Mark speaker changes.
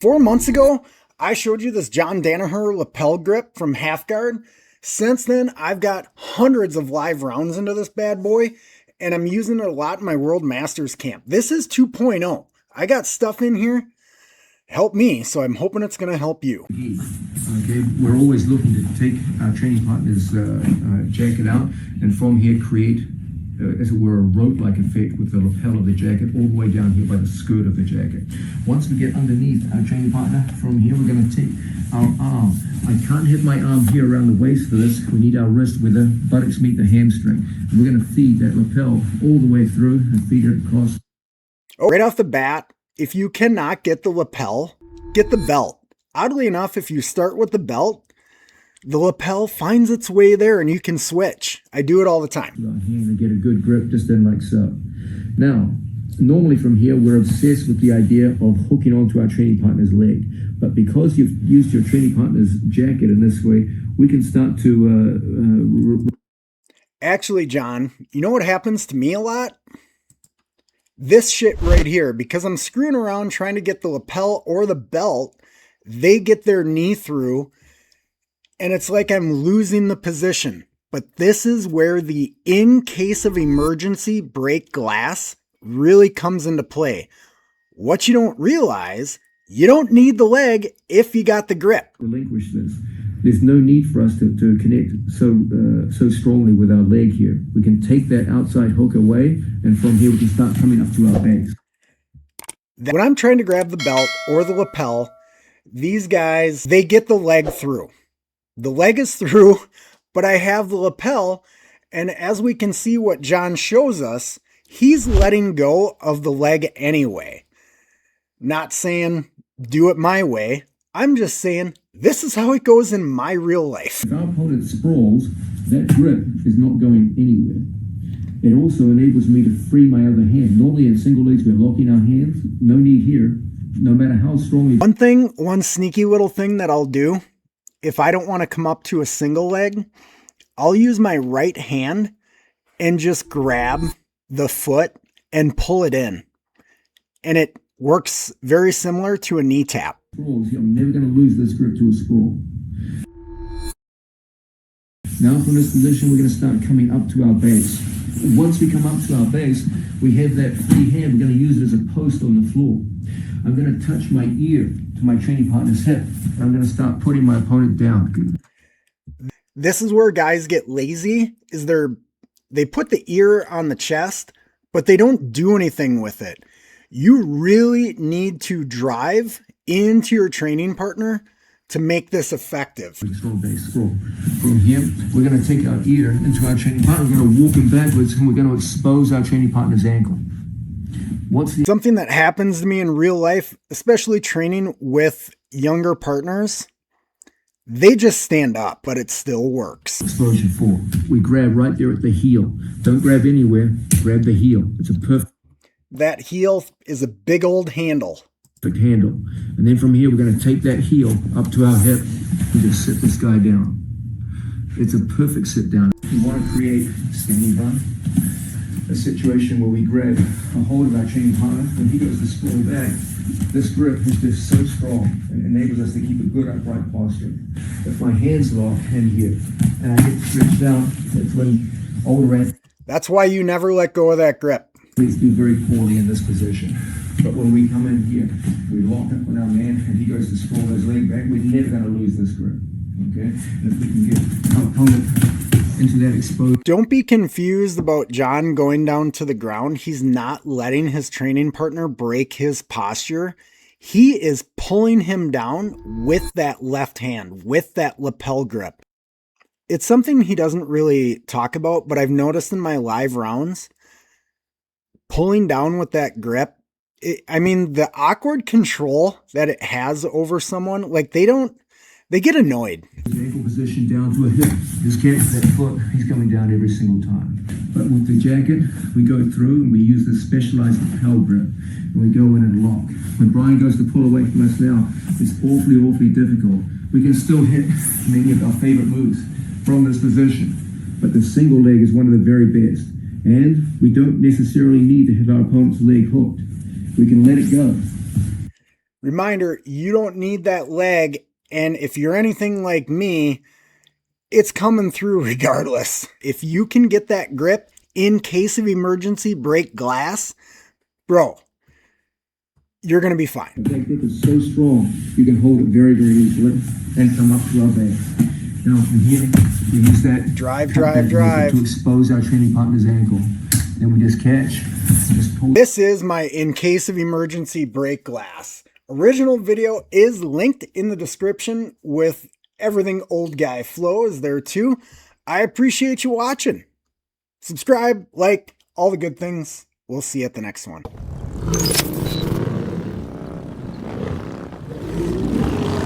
Speaker 1: 4 months ago, I showed you this John Danaher lapel grip from Half Guard. Since then, I've got hundreds of live rounds into this bad boy, and I'm using it a lot in my World Masters camp. This is 2.0. I got stuff in here help me, so I'm hoping it's going to help you.
Speaker 2: Okay, we're always looking to take our training partner's jacket out, and from here create, as it were, a rope-like effect with the lapel of the jacket all the way down here by the skirt of the jacket. Once we get underneath our training partner, from here we're going to take our arm. I can't hit my arm here around the waist for this. We need our wrist where the buttocks meet the hamstring. And we're going to feed that lapel all the way through and feed it across.
Speaker 1: Right off the bat, if you cannot get the lapel, get the belt. Oddly enough, if you start with the belt, the lapel finds its way there and you can switch. I do it all the time.
Speaker 2: Right here and get a good grip just in like so. Now, normally from here, we're obsessed with the idea of hooking onto our training partner's leg. But because you've used your training partner's jacket in this way, we can start to...
Speaker 1: Actually, John, you know what happens to me a lot? This shit right here, because I'm screwing around trying to get the lapel or the belt, they get their knee through, and it's like I'm losing the position. But this is where the in case of emergency break glass really comes into play. What you don't realize, you don't need the leg if you got the grip.
Speaker 2: Relinquish this. There's no need for us to connect so strongly with our leg here. We can take that outside hook away, and from here we can start coming up to our base.
Speaker 1: When I'm trying to grab the belt or the lapel, these guys, they get the leg through. The leg is through, but I have the lapel, and as we can see what John shows us, he's letting go of the leg anyway. Not saying do it my way. I'm just saying this is how it goes in my real life.
Speaker 2: If our opponent sprawls, that grip is not going anywhere. It also enables me to free my other hand. Normally in single legs, we're locking our hands. No need here, no matter how strongly.
Speaker 1: One sneaky little thing that I'll do, if I don't want to come up to a single leg, I'll use my right hand and just grab the foot and pull it in. And it works very similar to a knee tap.
Speaker 2: I'm never going to lose this grip to a sprawl. Now from this position, we're going to start coming up to our base. Once we come up to our base, we have that free hand. We're going to use it as a post on the floor. I'm going to touch my ear to my training partner's hip. And I'm going to start putting my opponent down.
Speaker 1: This is where guys get lazy, is they put the ear on the chest, but they don't do anything with it. You really need to drive into your training partner to make this effective.
Speaker 2: Scroll base, scroll. From here, we're going to take our ear into our training partner. We're going to walk him backwards, and we're going to expose our training partner's ankle.
Speaker 1: Something that happens to me in real life, especially training with younger partners, they just stand up, but it still works.
Speaker 2: Explosion 4. We grab right there at the heel. Don't grab anywhere. Grab the heel. It's a perfect.
Speaker 1: That heel is a big old handle.
Speaker 2: Perfect handle. And then from here, we're going to take that heel up to our hip and just sit this guy down. It's a perfect sit down. We want to create standing run, a situation where we grab a hold of our training partner. When he goes to sprawl back, this grip is just so strong and enables us to keep a good upright posture. If my hands lock in here and I get stretched out, that's when older.
Speaker 1: That's why you never let go of that grip.
Speaker 2: Please do very poorly in this position. But when we come in here, we lock up with our man and he goes to sprawl his leg back, we're never going to lose this grip. Okay? And if we can get our opponent into that exposed.
Speaker 1: Don't be confused about John going down to the ground. He's not letting his training partner break his posture. He is pulling him down with that left hand, with that lapel grip. It's something he doesn't really talk about, but I've noticed in my live rounds, pulling down with that grip, the awkward control that it has over someone, like they get annoyed.
Speaker 2: Ankle position down to a hip. Just catch that foot. He's coming down every single time. But with the jacket, we go through and we use this specialized lapel grip. And we go in and lock. When Brian goes to pull away from us now, it's awfully difficult. We can still hit many of our favorite moves from this position. But the single leg is one of the very best. And we don't necessarily need to have our opponent's leg hooked. We can let it go.
Speaker 1: Reminder, you don't need that leg, and if you're anything like me, it's coming through regardless. If you can get that grip in case of emergency, break glass, bro, you're going to be fine.
Speaker 2: That grip is so strong, you can hold it very, very easily and come up to our base. Now from here, we use that
Speaker 1: drive
Speaker 2: to expose our training partner's ankle. Then we just catch, just pull.
Speaker 1: This is my in case of emergency break glass. Original video is linked in the description with everything Old Guy Flow is there too. I appreciate you watching. Subscribe, like, all the good things. We'll see you at the next one.